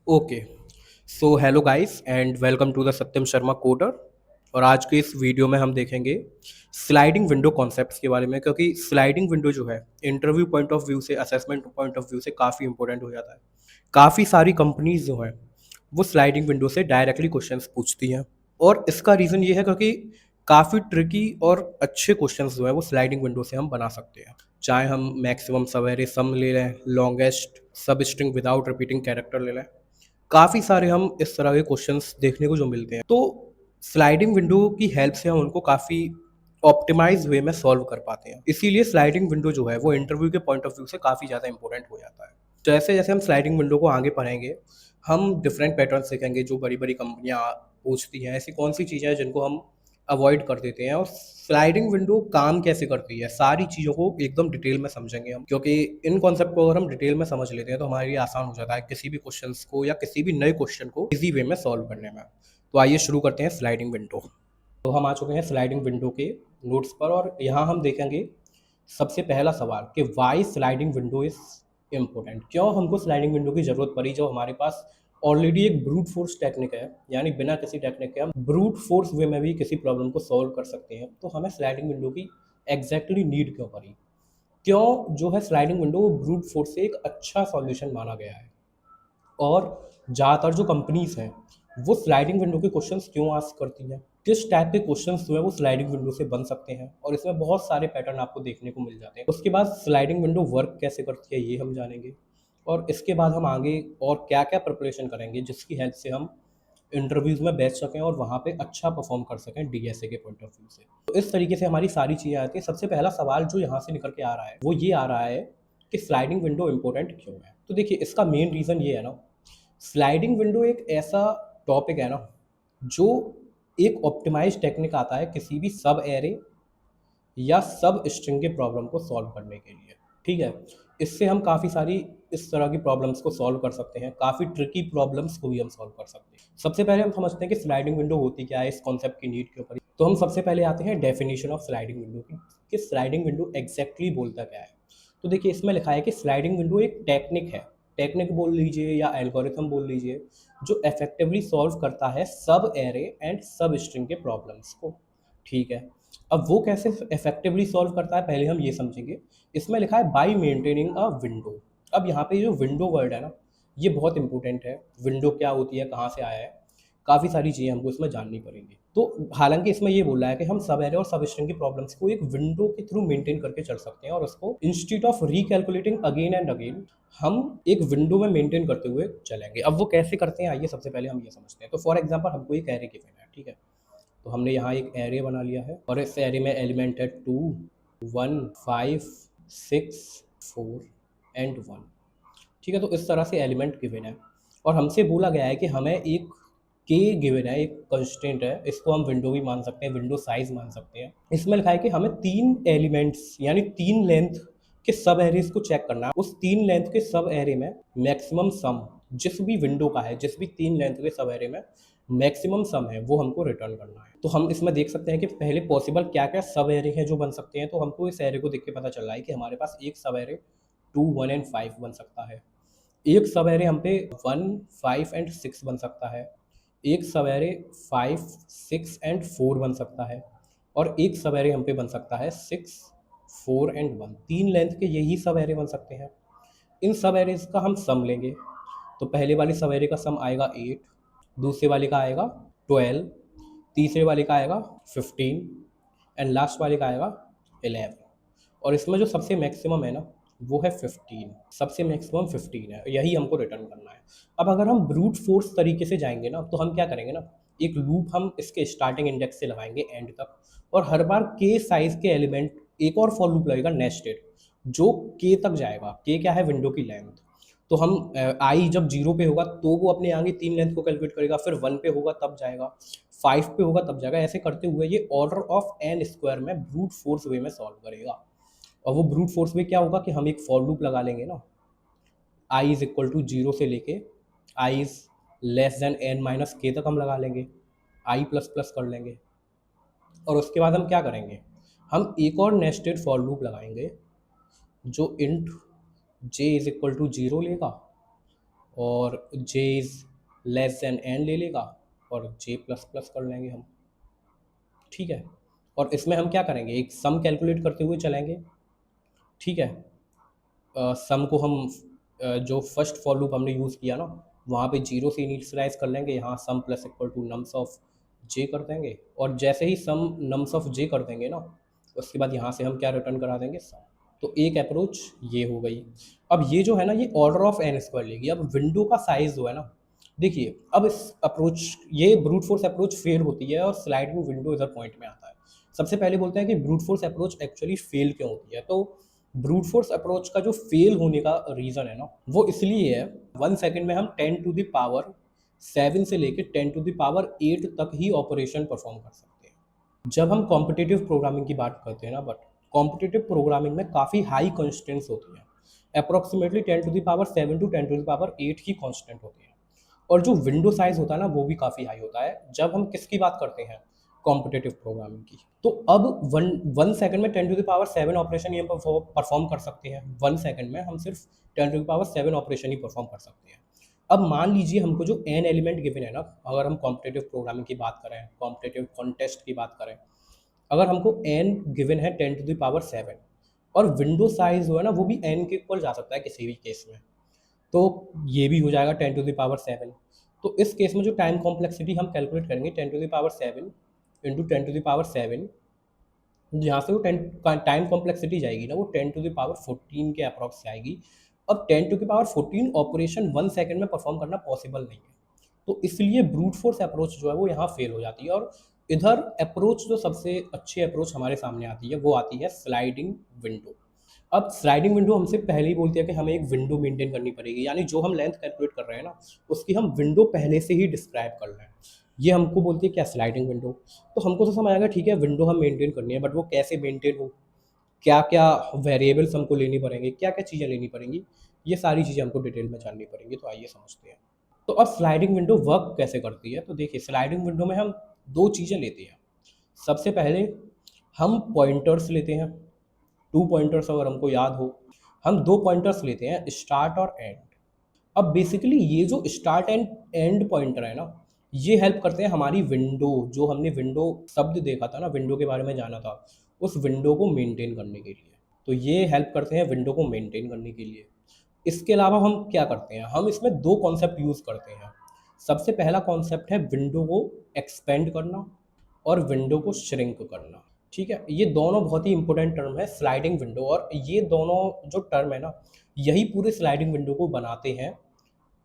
Okay. So hello guys and welcome to the Satyam Sharma coder. और आज के इस वीडियो में हम देखेंगे स्लाइडिंग विंडो कॉन्सेप्ट्स के बारे में, क्योंकि स्लाइडिंग विंडो जो है इंटरव्यू पॉइंट ऑफ व्यू से, असेसमेंट पॉइंट ऑफ व्यू से काफ़ी इंपॉर्टेंट हो जाता है। काफ़ी सारी कंपनीज जो हैं वो स्लाइडिंग विंडो से डायरेक्टली क्वेश्चंस पूछती हैं, और इसका रीज़न ये है क्योंकि काफ़ी ट्रिकी और अच्छे क्वेश्चंस जो है वो स्लाइडिंग विंडो से हम बना सकते हैं। चाहे हम मैक्सिमम सवेरे सम ले लें, लॉन्गेस्ट सब स्ट्रिंग विदाउट रिपीटिंग कैरेक्टर ले लें, काफ़ी सारे हम इस तरह के क्वेश्चंस देखने को जो मिलते हैं। तो स्लाइडिंग विंडो की हेल्प से हम उनको काफ़ी ऑप्टिमाइज वे में सॉल्व कर पाते हैं। इसीलिए स्लाइडिंग विंडो जो है वो इंटरव्यू के पॉइंट ऑफ व्यू से काफ़ी ज़्यादा इंपॉर्टेंट हो जाता है। जैसे जैसे हम स्लाइडिंग विंडो को आगे पढ़ेंगे, हम डिफरेंट पैटर्न सीखेंगे जो बड़ी बड़ी कंपनियां पूछती हैं। ऐसी कौन सी चीज़ें हैं जिनको हम अवॉइड कर देते हैं, और स्लाइडिंग विंडो काम कैसे करती है, सारी चीज़ों को एकदम डिटेल में समझेंगे हम। क्योंकि इन कॉन्सेप्ट को अगर हम डिटेल में समझ लेते हैं तो हमारे लिए आसान हो जाता है किसी भी क्वेश्चंस को या किसी भी नए क्वेश्चन को इजी वे में सॉल्व करने में। तो आइए शुरू करते हैं स्लाइडिंग विंडो। तो हम आ चुके हैं स्लाइडिंग विंडो के नोट्स पर, और यहाँ हम देखेंगे सबसे पहला सवाल कि why sliding window is important. क्यों हमको स्लाइडिंग विंडो की जरूरत पड़ी जब हमारे पास ऑलरेडी एक ब्रूट फोर्स टेक्निक है, यानी बिना किसी टेक्निक के हम ब्रूट फोर्स वे में भी किसी प्रॉब्लम को सॉल्व कर सकते हैं। तो हमें स्लाइडिंग विंडो की एग्जैक्टली नीड क्यों पड़ी? क्यों जो है स्लाइडिंग विंडो वो ब्रूट फोर्स से एक अच्छा सॉल्यूशन माना गया है? और ज़्यादातर जो कंपनीज हैं वो स्लाइडिंग विंडो के क्वेश्चंस क्यों आस्क करती हैं? किस टाइप के क्वेश्चंस जो है वो स्लाइडिंग विंडो से बन सकते हैं, और इसमें बहुत सारे पैटर्न आपको देखने को मिल जाते हैं। उसके बाद स्लाइडिंग विंडो वर्क कैसे करती है ये हम जानेंगे, और इसके बाद हम आगे और क्या क्या प्रिपरेशन करेंगे जिसकी हेल्प से हम इंटरव्यूज में बैठ सकें और वहाँ पे अच्छा परफॉर्म कर सकें डीएसए के पॉइंट ऑफ व्यू से। तो इस तरीके से हमारी सारी चीज़ें आती हैं। सबसे पहला सवाल जो यहाँ से निकल के आ रहा है वो ये आ रहा है कि स्लाइडिंग विंडो इंपॉर्टेंट क्यों है। तो देखिए, इसका मेन रीज़न ये है ना, स्लाइडिंग विंडो एक ऐसा टॉपिक है ना जो एक ऑप्टिमाइज टेक्निक आता है किसी भी सब एरे या सब स्ट्रिंग के प्रॉब्लम को सॉल्व करने के लिए। ठीक है, इससे हम काफ़ी सारी इस तरह की प्रॉब्लम्स को सॉल्व कर सकते हैं, काफ़ी ट्रिकी प्रॉब्लम्स को भी हम सॉल्व कर सकते हैं। सबसे पहले हम समझते हैं कि स्लाइडिंग विंडो होती क्या है, इस कॉन्सेप्ट की नीड के ऊपर। तो हम सबसे पहले आते हैं डेफिनेशन ऑफ स्लाइडिंग विंडो की, कि स्लाइडिंग विंडो एग्जैक्टली बोलता क्या है। तो देखिए, इसमें लिखा है कि स्लाइडिंग विंडो एक टेक्निक है, टेक्निक बोल लीजिए या एल्गोरिथम बोल लीजिए, जो इफेक्टिवली सॉल्व करता है सब एरे एंड सब स्ट्रिंग के प्रॉब्लम्स को। ठीक है, अब वो कैसे इफेक्टिवली सॉल्व करता है पहले हम ये समझेंगे। इसमें लिखा है बाय मेंटेनिंग अ विंडो। अब यहाँ पे जो विंडो वर्ड है ना, ये बहुत इंपॉर्टेंट है। विंडो क्या होती है, कहाँ से आया है, काफ़ी सारी चीज़ें हमको इसमें जाननी पड़ेंगी। तो हालांकि इसमें ये बोल रहा है कि हम सब एरे और सब स्ट्रिंग की प्रॉब्लम्स को एक विंडो के थ्रू मेंटेन करके चल सकते हैं, और उसको institute of रिकैलकुलेटिंग again and again हम एक विंडो में मेंटेन करते हुए चलेंगे। अब वो कैसे करते हैं, आइए सबसे पहले हम ये समझते हैं। तो फॉर एग्जाम्पल हमको एक एरे गिवन है, ठीक है। तो हमने यहाँ एक एरे बना लिया है, और इस एरे में एलिमेंट है 2, 1, 5, 6, 4 एंड 1। ठीक है, तो इस तरह से एलिमेंट गिवन है, और हमसे बोला गया है कि हमें एक के गिवन है, एक कंस्टेंट है। इसको हम विंडो भी मान सकते हैं, विंडो साइज मान सकते हैं। इसमें लिखा है कि हमें 3 एलिमेंट्स यानी 3 लेंथ के सब एरेज को चेक करना है। उस 3 लेंथ के सब एरे में मैक्सिमम सम जिस भी विंडो का है, जिस भी 3 लेंथ के सब एरे में मैक्सिमम सम है, वो हमको रिटर्न करना है। तो हम इसमें देख सकते हैं कि पहले पॉसिबल क्या क्या सब एरे हैं जो बन सकते हैं। तो हमको इस एरे को देख के पता चल रहा है कि हमारे पास एक सब एरे 2, 1 एंड 5 बन सकता है। एक सब एरे हम पे 1, 5 एंड 6 बन सकता है। एक सब एरे 5, 6 एंड 4 बन सकता है। और एक सब एरे हम पे बन सकता है 6, 4 एंड 1। 3 लेंथ के यही सब एरे बन सकते हैं। इन सब एरेज का हम सम लेंगे। तो पहले वाले सब एरे का सम आएगा 8, दूसरे वाले का आएगा 12, तीसरे वाले का आएगा 15 एंड लास्ट वाले का आएगा 11। और इसमें जो सबसे मैक्सिमम है ना वो है 15, सबसे मैक्सिमम 15 है, यही हमको रिटर्न करना है। अब अगर हम ब्रूट फोर्स तरीके से जाएंगे ना, तो हम क्या करेंगे ना, एक लूप हम इसके स्टार्टिंग इंडेक्स से लगाएंगे एंड तक, और हर बार के साइज के एलिमेंट एक और फॉर लूप लगेगा नेस्टेड, जो के तक जाएगा। के क्या है, विंडो की लेंथ। तो हम आई जब 0 पे होगा तो वो अपने आगे 3 लेंथ को कैलकुलेट करेगा, फिर 1 पे होगा तब जाएगा, 5 पे होगा तब जाएगा। ऐसे करते हुए ये ऑर्डर ऑफ एन स्क्वायर में ब्रूट फोर्स वे में सॉल्व करेगा। और वो ब्रूट फोर्स में क्या होगा कि हम एक फॉर लूप लगा लेंगे ना, आई इज इक्वल टू 0 से लेके I is less than N minus K तक हम लगा लेंगे, आई प्लस प्लस कर लेंगे। और उसके बाद हम क्या करेंगे, हम एक और नेस्टेड फॉर लूप लगाएंगे जो int j is equal to 0 लेगा, और j is less than n ले लेगा और जे प्लस प्लस कर लेंगे हम, ठीक है। और इसमें हम क्या करेंगे, एक सम कैलकुलेट करते हुए चलेंगे, ठीक है। सम को हम जो फर्स्ट फॉर लूप हमने यूज़ किया ना, वहाँ पे जीरो से इनिशियलाइज कर लेंगे, यहाँ sum plus equal to nums of J कर देंगे, और जैसे ही सम नम्स ऑफ जे कर देंगे ना, उसके बाद यहाँ से हम क्या रिटर्न करा देंगे, सम। तो एक अप्रोच ये हो गई। अब ये जो है ना, ये ऑर्डर ऑफ एन स्क्वायर लेगी। अब विंडो का साइज जो है ना, देखिए अब इस अप्रोच, ये ब्रूट फोर्स अप्रोच फेल होती है और स्लाइडिंग विंडो इधर पॉइंट में आता है। सबसे पहले बोलते हैं कि brute force approach actually fail क्यों होती है। तो ब्रूट फोर्स अप्रोच का जो फेल होने का रीज़न है ना, वो इसलिए है, 1 सेकेंड में हम 10⁻7 से लेकर 10⁻8 तक ही ऑपरेशन परफॉर्म कर सकते हैं। जब हम कॉम्पिटिटिव प्रोग्रामिंग की बात करते हैं ना, बट कॉम्पिटिटिव प्रोग्रामिंग में काफ़ी हाई कॉन्स्टेंट्स होती हैं, अप्रोक्सीमेटली 10⁻7 टू 10�8 की कॉन्स्टेंट होती है। और जो विंडो साइज होता है ना, वो भी काफ़ी हाई होता है जब हम किसकी बात करते हैं, कॉम्पिटिटिव प्रोग्रामिंग की। तो अब वन सेकंड में 10⁻7 ऑपरेशन ये परफॉर्म कर सकते हैं। 1 सेकंड में हम सिर्फ 10⁻7 ऑपरेशन ही परफॉर्म कर सकते हैं। अब मान लीजिए हमको जो एन एलिमेंट गिवन है ना, अगर हम कॉम्पिटिटिव प्रोग्रामिंग की बात करें, कॉम्पिटिटिव कॉन्टेस्ट की बात करें, अगर हमको एन गिवन है 10⁻7 और विंडो साइज जो है ना, वो भी एन के इक्वल जा सकता है किसी भी केस में, तो ये भी हो जाएगा 10⁻7। तो इस केस में जो टाइम कॉम्प्लेक्सिटी हम कैलकुलेट करेंगे 10⁻7 इंटू 10⁻7, यहाँ से वो टाइम कॉम्प्लेक्सिटी जाएगी ना, वो 10⁻14 के अप्रॉक्स आएगी। अब 10⁻14 ऑपरेशन 1 सेकंड में परफॉर्म करना पॉसिबल नहीं है, तो इसलिए ब्रूट फोर्स अप्रोच जो है वो यहाँ फेल हो जाती है। और इधर अप्रोच जो सबसे अच्छी अप्रोच हमारे सामने आती है, वो आती है स्लाइडिंग विंडो। अब स्लाइडिंग विंडो हमसे पहले ही बोलती है कि हमें एक विंडो मेंटेन करनी पड़ेगी, यानी जो हम लेंथ कैलकुलेट कर रहे हैं ना, उसकी हम विंडो पहले से ही डिस्क्राइब कर रहे हैं। ये हमको बोलती है क्या, स्लाइडिंग विंडो। तो हमको तो समझ आएगा, ठीक है, विंडो हम मेंटेन करनी है, बट वो कैसे मेंटेन हो, क्या क्या वेरिएबल्स हमको लेनी पड़ेंगे, क्या क्या चीज़ें लेनी पड़ेंगी, ये सारी चीज़ें हमको डिटेल में जाननी पड़ेंगी। तो आइए समझते हैं। तो अब स्लाइडिंग विंडो वर्क कैसे करती है, तो देखिए स्लाइडिंग विंडो में हम दो चीज़ें लेते हैं। सबसे पहले हम पॉइंटर्स लेते हैं, 2 पॉइंटर्स अगर हमको याद हो, हम 2 पॉइंटर्स लेते हैं, स्टार्ट और एंड। अब बेसिकली ये जो स्टार्ट एंड एंड पॉइंटर है ना, ये हेल्प करते हैं हमारी विंडो, जो हमने विंडो शब्द देखा था ना, विंडो के बारे में जाना था, उस विंडो को मेंटेन करने के लिए। तो ये हेल्प करते हैं विंडो को मेंटेन करने के लिए। इसके अलावा हम क्या करते हैं, हम इसमें दो कॉन्सेप्ट यूज़ करते हैं। सबसे पहला कॉन्सेप्ट है विंडो को एक्सपेंड करना और विंडो को श्रिंक करना, ठीक है। ये दोनों बहुत ही इंपॉर्टेंट टर्म है, स्लाइडिंग विंडो, और ये दोनों जो टर्म है ना, यही पूरे स्लाइडिंग विंडो को बनाते हैं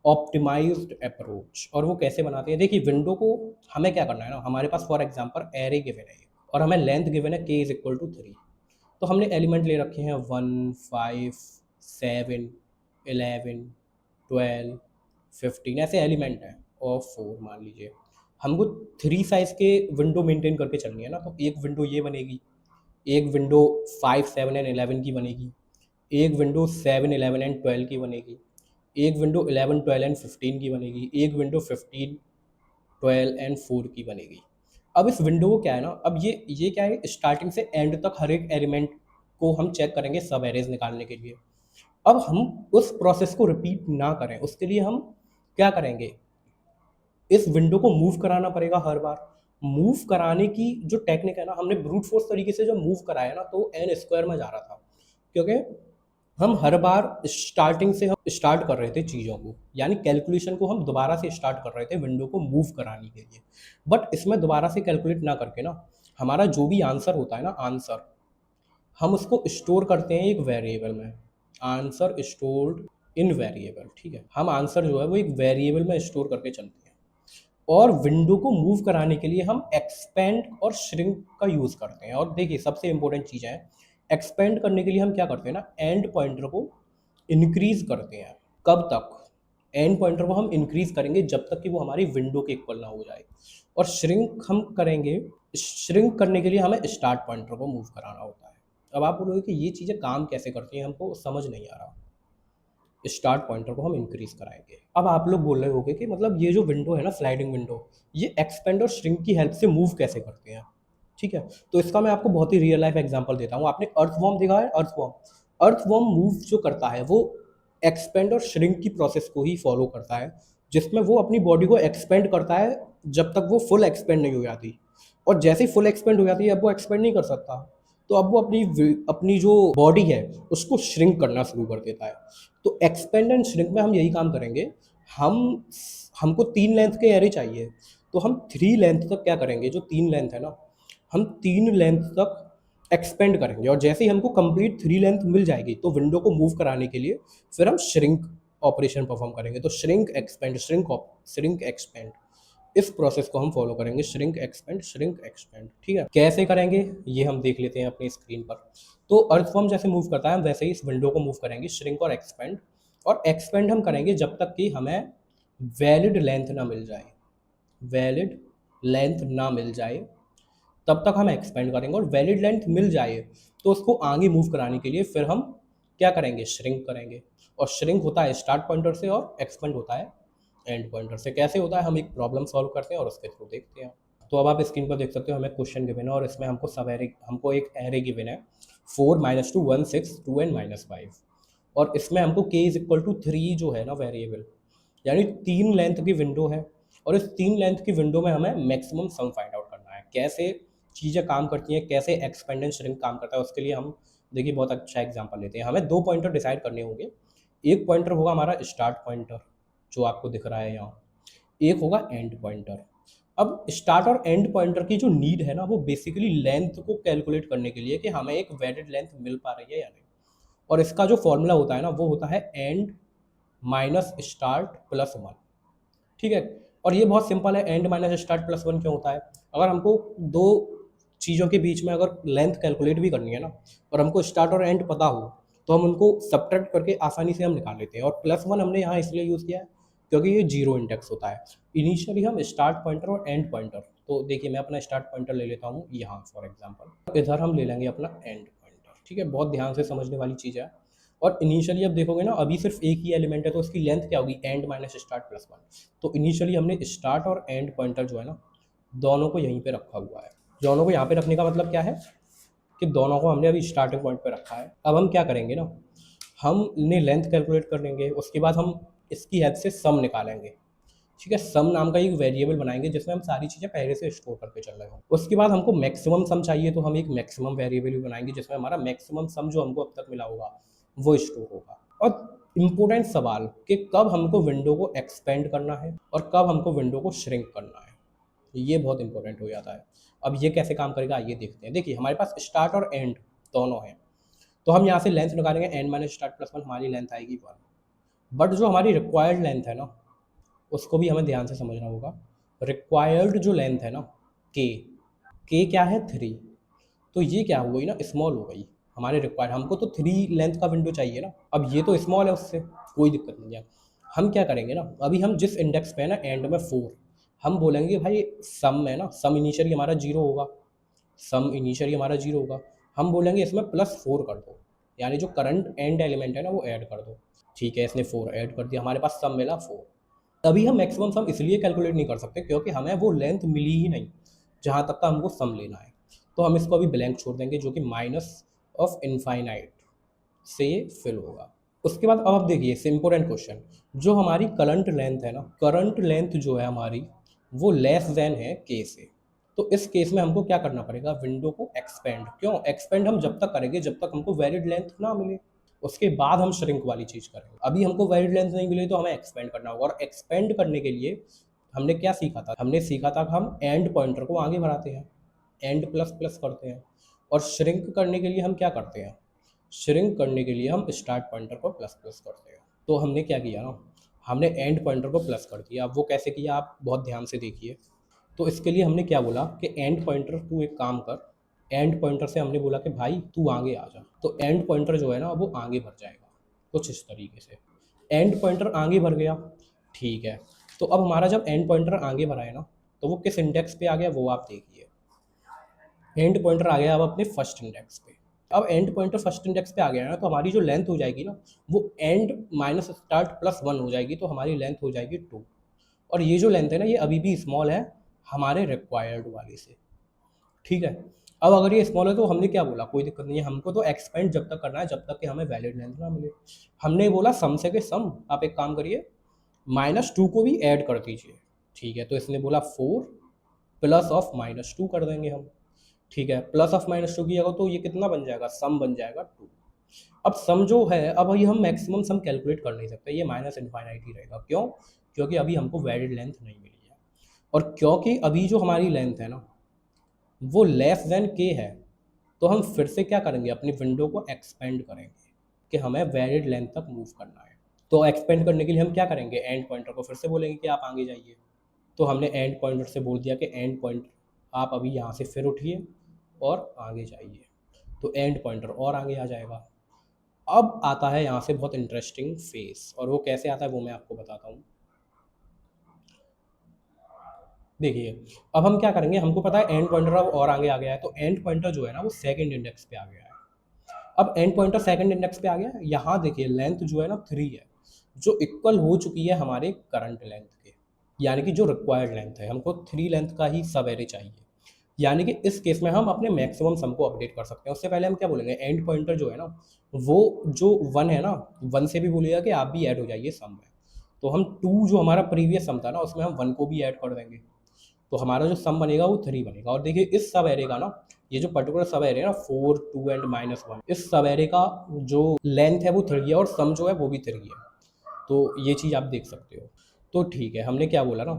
ऑप्टिमाइज्ड अप्रोच। और वो कैसे बनाते हैं, देखिए विंडो को हमें क्या करना है ना, हमारे पास फॉर एग्जांपल एरे गिवन है और हमें लेंथ गिवन है k इज इक्वल टू 3। तो हमने एलिमेंट ले रखे हैं 1, 5, 7, 11, 12, 15, ऐसे एलिमेंट हैं, और 4 मान लीजिए। हमको 3 साइज के विंडो मेंटेन करके चलनी है ना, तो एक विंडो ये बनेगी, एक विंडो 5, 7 एंड 11 की बनेगी, एक विंडो 7, 11 एंड 12 की बनेगी, एक विंडो 11, 12 एंड 15 की बनेगी, एक विंडो 15, 12 एंड 4 की बनेगी। अब इस विंडो को क्या है ना, अब ये क्या है, स्टार्टिंग से एंड तक हर एक एलिमेंट को हम चेक करेंगे सब एरेज निकालने के लिए। अब हम उस प्रोसेस को रिपीट ना करें, उसके लिए हम क्या करेंगे, इस विंडो को मूव कराना पड़ेगा हर बार। मूव कराने की जो टेक्निक है ना, हमने ब्रूट फोर्स तरीके से जब मूव कराया ना, तो एन स्क्वायर में जा रहा था, क्योंकि हम हर बार स्टार्टिंग से हम स्टार्ट कर रहे थे चीज़ों को, यानी कैलकुलेशन को हम दोबारा से स्टार्ट कर रहे थे विंडो को मूव कराने के लिए। बट इसमें दोबारा से कैलकुलेट ना करके ना, हमारा जो भी आंसर होता है ना, आंसर हम उसको स्टोर करते हैं एक वेरिएबल में, आंसर स्टोर्ड इन वेरिएबल, ठीक है। हम आंसर जो है वो एक वेरिएबल में स्टोर करके चलते हैं। और विंडो को मूव कराने के लिए हम एक्सपेंड और श्रिंक का यूज़ करते हैं। और देखिए सबसे इंपॉर्टेंट चीज़ है, एक्सपेंड करने के लिए हम क्या करते हैं ना, एंड पॉइंटर को इंक्रीज करते हैं। कब तक, एंड पॉइंटर को हम इंक्रीज करेंगे जब तक कि वो हमारी विंडो के इक्वल ना हो जाए। और श्रिंक हम करेंगे, श्रिंक करने के लिए हमें स्टार्ट पॉइंटर को मूव कराना होता है। अब आप बोलोगे कि ये चीज़ें काम कैसे करती हैं, हमको समझ नहीं आ रहा। स्टार्ट पॉइंटर को हम इंक्रीज कराएंगे। अब आप लोग बोल रहे होगे कि मतलब ये जो विंडो है ना, स्लाइडिंग विंडो, ये एक्सपेंड और श्रिंक की हेल्प से मूव कैसे करते हैं, ठीक है। तो इसका मैं आपको बहुत ही रियल लाइफ एग्जांपल देता हूँ। आपने अर्थवॉर्म देखा है, अर्थवॉर्म, अर्थवॉर्म मूव जो करता है, वो एक्सपेंड और श्रिंक की प्रोसेस को ही फॉलो करता है, जिसमें वो अपनी बॉडी को एक्सपेंड करता है जब तक वो फुल एक्सपेंड नहीं हो जाती, और जैसे ही फुल एक्सपेंड हो जाती है अब वो एक्सपेंड नहीं कर सकता, तो अब वो अपनी जो बॉडी है उसको श्रिंक करना शुरू कर देता है। तो एक्सपेंड एंड श्रिंक में हम यही काम करेंगे। हम हमको 3 लेंथ के एरे चाहिए, तो हम 3 लेंथ तक क्या करेंगे, जो 3 लेंथ है ना, हम 3 लेंथ तक एक्सपेंड करेंगे, और जैसे ही हमको कंप्लीट 3 लेंथ मिल जाएगी तो विंडो को मूव कराने के लिए फिर हम श्रिंक ऑपरेशन परफॉर्म करेंगे। तो श्रिंक एक्सपेंड, श्रिंक एक्सपेंड, इस प्रोसेस को हम फॉलो करेंगे, श्रिंक एक्सपेंड। ठीक है, कैसे करेंगे ये हम देख लेते हैं अपनी स्क्रीन पर। तो अर्थवर्म जैसे मूव करता है हम वैसे ही इस विंडो को मूव करेंगे, श्रिंक और एक्सपेंड। और एक्सपेंड हम करेंगे जब तक कि हमें वैलिड लेंथ ना मिल जाए, वैलिड लेंथ ना मिल जाए तब तक हम एक्सपेंड करेंगे, और वैलिड लेंथ मिल जाए तो उसको आगे मूव कराने के लिए फिर हम क्या करेंगे, श्रिंक करेंगे। और श्रिंक होता है स्टार्ट पॉइंटर से और एक्सपेंड होता है एंड पॉइंटर से। कैसे होता है हम एक प्रॉब्लम सॉल्व करते हैं और उसके थ्रू देखते हैं। तो अब आप स्क्रीन पर देख सकते हो, हमें क्वेश्चन गिवन है और इसमें हमको सब एरे, हमको एक एरे गिवन है 4 -2 1 6 2 एंड -5, और इसमें हमको k इज इक्वल टू 3 जो है ना वेरिएबल, यानी 3 लेंथ की विंडो है, और इस 3 लेंथ की विंडो में हमें मैक्सिमम सम फाइंड आउट करना है। कैसे चीज़ें काम करती हैं, कैसे एक्सपेंड एंड श्रिंक काम करता है, उसके लिए हम देखिए बहुत अच्छा एग्जांपल लेते हैं। हमें 2 पॉइंटर डिसाइड करने होंगे। एक पॉइंटर होगा हमारा स्टार्ट पॉइंटर जो आपको दिख रहा है यहाँ, एक होगा एंड पॉइंटर। अब स्टार्ट और एंड पॉइंटर की जो नीड है ना, वो बेसिकली लेंथ को कैलकुलेट करने के लिए कि हमें एक वैलिड लेंथ मिल पा रही है या नहीं। और इसका जो फॉर्मूला होता है ना, वो होता है एंड माइनस स्टार्ट प्लस 1। ठीक है, और ये बहुत सिंपल है, एंड माइनस स्टार्ट प्लस 1 क्यों होता है। अगर हमको दो चीज़ों के बीच में अगर लेंथ कैलकुलेट भी करनी है ना, और हमको स्टार्ट और एंड पता हो, तो हम उनको सब्ट्रैक्ट करके आसानी से हम निकाल लेते हैं। और प्लस 1 हमने यहाँ इसलिए यूज़ किया है क्योंकि ये जीरो इंडेक्स होता है। इनिशियली हम स्टार्ट पॉइंटर और एंड पॉइंटर, तो देखिए मैं अपना स्टार्ट पॉइंटर ले लेता हूँ यहाँ फॉर एग्जाम्पल, इधर हम ले लेंगे अपना एंड पॉइंटर। ठीक है, बहुत ध्यान से समझने वाली चीज़ है। और इनिशियली अब देखोगे ना, अभी सिर्फ एक ही एलिमेंट है तो उसकी लेंथ क्या होगी, एंड माइनस स्टार्ट प्लस 1। तो इनिशियली हमने स्टार्ट और एंड पॉइंटर जो है ना, दोनों को यहीं पे रखा हुआ है। दोनों को यहाँ पे रखने का मतलब क्या है कि दोनों को हमने अभी स्टार्टिंग पॉइंट पे रखा है। अब हम क्या करेंगे ना, हम इन्हें लेंथ कैलकुलेट कर लेंगे, उसके बाद हम इसकी हेल्प से सम निकालेंगे। ठीक है, सम नाम का एक वेरिएबल बनाएंगे जिसमें हम सारी चीज़ें पहले से स्टोर करके चल रहे हों। उसके बाद हमको मैक्सिमम सम चाहिए, तो हम एक मैक्सिमम वेरिएबल भी बनाएंगे जिसमें हमारा मैक्सिमम सम जो हमको अब तक मिला होगा वो स्टोर होगा। और इम्पोर्टेंट सवाल कि कब हमको विंडो को एक्सपेंड करना है और कब हमको विंडो को श्रिंक करना है, ये बहुत इंपॉर्टेंट हो जाता है। अब ये कैसे काम करेगा ये देखते हैं। देखिए हमारे पास स्टार्ट और एंड दोनों हैं, तो हम यहाँ से लेंथ निकालेंगे, एंड माइनस स्टार्ट प्लस 1, हमारी लेंथ आएगी 1। बट जो हमारी रिक्वायर्ड लेंथ है ना, उसको भी हमें ध्यान से समझना होगा। रिक्वायर्ड जो लेंथ है ना, के क्या है 3, तो ये क्या हो गई ना, स्मॉल हो गई। हमारे रिक्वायर्ड, हमको तो 3 लेंथ का विंडो चाहिए ना, अब ये तो स्मॉल है, उससे कोई दिक्कत नहीं है। हम क्या करेंगे ना, अभी हम जिस इंडेक्स पे है ना एंड में 4, हम बोलेंगे भाई सम है ना, सम इनिशियली हमारा 0 होगा, सम इनिशियली हमारा 0 होगा, हम बोलेंगे इसमें +4 कर दो, यानी जो करंट एंड एलिमेंट है ना वो ऐड कर दो। ठीक है, इसने 4 ऐड कर दिया, हमारे पास सम मिला 4। अभी हम मैक्सिमम सम इसलिए कैलकुलेट नहीं कर सकते क्योंकि हमें वो लेंथ मिली ही नहीं जहाँ तक का हमको सम लेना है, तो हम इसको अभी ब्लैंक छोड़ देंगे जो कि माइनस ऑफ इनफाइनाइट से फिल होगा। उसके बाद अब आप देखिए इम्पोर्टेंट क्वेश्चन, जो हमारी करंट लेंथ है ना, करंट लेंथ जो है हमारी वो लेस देन है के से। तो इस केस में हमको क्या करना पड़ेगा, विंडो को एक्सपेंड। क्यों एक्सपेंड हम जब तक करेंगे जब तक हमको वैलिड लेंथ ना मिले, उसके बाद हम श्रिंक वाली चीज़ करेंगे। अभी हमको वैलिड लेंथ नहीं मिली तो हमें एक्सपेंड करना होगा, और एक्सपेंड करने के लिए हमने क्या सीखा था, हमने सीखा था कि हम एंड पॉइंटर को आगे बढ़ाते हैं, एंड प्लस प्लस करते हैं। और श्रिंक करने के लिए हम क्या करते हैं, श्रिंक करने के लिए हम स्टार्ट पॉइंटर को प्लस प्लस करते हैं। तो हमने क्या किया ना, हमने एंड पॉइंटर को प्लस कर दिया। अब वो कैसे किया आप बहुत ध्यान से देखिए। तो इसके लिए हमने क्या बोला कि एंड पॉइंटर तू एक काम कर, एंड पॉइंटर से हमने बोला कि भाई तू आगे आ जा, तो एंड पॉइंटर जो है ना वो आगे बढ़ जाएगा कुछ इस तरीके से। एंड पॉइंटर आगे बढ़ गया, ठीक है। तो अब हमारा जब एंड पॉइंटर आगे बढ़ा है ना, तो वो किस इंडेक्स पे आ गया वो आप देखिए। एंड पॉइंटर आ गया अब अपने फर्स्ट इंडेक्स पे। अब एंड पॉइंटर फर्स्ट इंडेक्स पे आ गया ना, तो हमारी जो लेंथ हो जाएगी ना वो एंड माइनस स्टार्ट प्लस 1 हो जाएगी, तो हमारी लेंथ हो जाएगी 2। और ये जो लेंथ है ना ये अभी भी स्मॉल है हमारे रिक्वायर्ड वाले से। ठीक है, अब अगर ये स्मॉल है तो हमने क्या बोला, कोई दिक्कत नहीं है, हमको तो एक्सपेंड जब तक करना है जब तक कि हमें वैलिड लेंथ ना मिले। हमने बोला सम से के सम, आप एक काम करिए -2 को भी ऐड कर दीजिए। ठीक है, तो इसने बोला 4 प्लस ऑफ -2 कर देंगे हम। ठीक है, प्लस ऑफ -2 किया तो ये कितना बन जाएगा, सम बन जाएगा 2। अब सम जो है, अब ये हम मैक्सिमम सम कैलकुलेट कर नहीं सकते, ये माइनस इनफाइनाइट ही रहेगा। क्यों? क्योंकि अभी हमको वैलिड लेंथ नहीं मिली है, और क्योंकि अभी जो हमारी लेंथ है ना वो लेस देन के है, तो हम फिर से क्या करेंगे, अपनी विंडो को एक्सपेंड करेंगे कि हमें वैलिड लेंथ तक मूव करना है। तो एक्सपेंड करने के लिए हम क्या करेंगे, एंड पॉइंटर को फिर से बोलेंगे कि आप आगे जाइए। तो हमने एंड पॉइंटर से बोल दिया कि एंड पॉइंटर आप अभी यहाँ से फिर उठिए और आगे जाइए, तो एंड पॉइंटर और आगे आ जाएगा। अब आता है यहाँ से बहुत इंटरेस्टिंग फेस, और वो कैसे आता है वो मैं आपको बताता हूँ। देखिए, अब हम क्या करेंगे, हमको पता है एंड पॉइंटर अब और आगे आ गया है, तो एंड पॉइंटर जो है ना वो सेकंड इंडेक्स पे आ गया है। अब एंड पॉइंटर सेकंड इंडेक्स पे आ गया, यहाँ देखिए लेंथ जो है ना 3 है, जो इक्वल हो चुकी है हमारे करंट लेंथ के, यानी कि जो रिक्वायर्ड लेंथ है, हमको 3 लेंथ का ही सब एरे चाहिए। यानी कि इस केस में हम अपने मैक्सिमम सम को अपडेट कर सकते हैं। उससे पहले हम क्या बोलेंगे, एंड पॉइंटर जो है ना वो जो 1 है ना, 1 से भी बोलिएगा कि आप भी ऐड हो जाइए सम में। तो हम 2 जो हमारा प्रीवियस सम था ना उसमें हम 1 को भी ऐड कर देंगे, तो हमारा जो सम बनेगा वो 3 बनेगा। और देखिए इस सब एरे का ना, ये जो पर्टिकुलर सब एरे है ना 4, 2 एंड -1, इस सब एरे का जो लेंथ है वो 3 है और सम जो है वो भी 3 है। तो ये चीज़ आप देख सकते हो। तो ठीक है, हमने क्या बोला ना,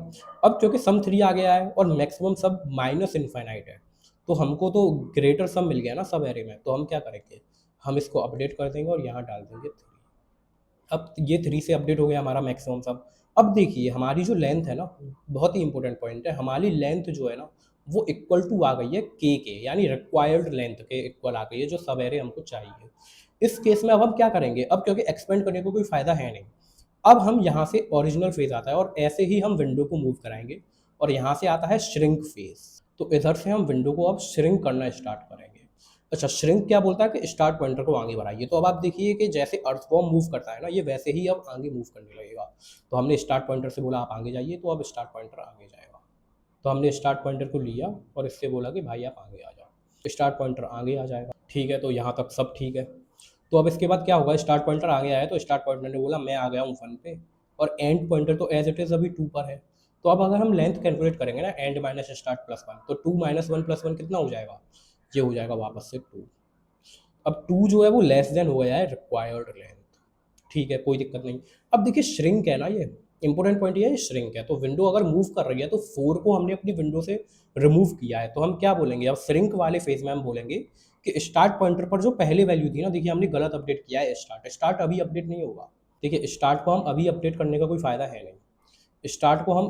अब क्योंकि सम 3 आ गया है और मैक्सिमम सब माइनस इनफाइनाइट है, तो हमको तो ग्रेटर सम मिल गया ना सब एरे में, तो हम क्या करेंगे, हम इसको अपडेट कर देंगे और यहाँ डाल देंगे 3। अब ये 3 से अपडेट हो गया हमारा मैक्सिमम सम। अब देखिए हमारी जो लेंथ है ना, बहुत ही इंपॉर्टेंट पॉइंट है, हमारी लेंथ जो है ना वो इक्वल टू आ गई है के, यानी रिक्वायर्ड लेंथ के इक्वल आ गई है, जो सब एरे हमको चाहिए। इस केस में अब हम क्या करेंगे, अब क्योंकि एक्सपेंड करने को कोई फ़ायदा है नहीं, अब हम यहाँ से ओरिजिनल फेज़ आता है और ऐसे ही हम विंडो को मूव कराएंगे, और यहाँ से आता है श्रिंक फेज़। तो इधर से हम विंडो को अब श्रिंक करना स्टार्ट करेंगे। अच्छा, श्रिंक क्या बोलता है कि स्टार्ट पॉइंटर को आगे बढ़ाइए। तो अब आप देखिए कि जैसे अर्थवॉर्म मूव करता है ना, ये वैसे ही अब आगे मूव करने लगेगा। तो हमने स्टार्ट पॉइंटर से बोला आप आगे जाइए, तो अब स्टार्ट पॉइंटर आगे जाएगा। तो हमने स्टार्ट पॉइंटर को लिया और इससे बोला कि भाई आप आगे आ जाओ, स्टार्ट पॉइंटर आगे आ जाएगा। ठीक है, तो यहाँ तक सब ठीक है। तो अब इसके बाद क्या होगा, स्टार्ट पॉइंटर आगे आया तो स्टार्ट पॉइंटर ने बोला मैं आ गया हूँ 1 पे, और एंड पॉइंटर तो एज इट इज़ अभी 2 पर है। तो अब अगर हम लेंथ कैलकुलेट करेंगे ना, एंड माइनस स्टार्ट प्लस 1, तो 2 माइनस 1 प्लस 1 कितना हो जाएगा, ये हो जाएगा वापस से 2। अब 2 जो है वो लेस देन हो गया है रिक्वायर्ड लेंथ। ठीक है, कोई दिक्कत नहीं। अब देखिए श्रिंक है ना, ये इंपॉर्टेंट पॉइंट ये है, श्रिंक है, तो विंडो अगर मूव कर रही है तो 4 को हमने अपनी विंडो से रिमूव किया है, तो हम क्या बोलेंगे, अब श्रिंक वाले फेज में हम बोलेंगे कि स्टार्ट पॉइंटर पर जो पहले वैल्यू थी ना, देखिए हमने गलत अपडेट किया है, स्टार्ट अभी अपडेट नहीं होगा। देखिए स्टार्ट को हम अभी अपडेट करने का कोई फ़ायदा है नहीं, स्टार्ट को हम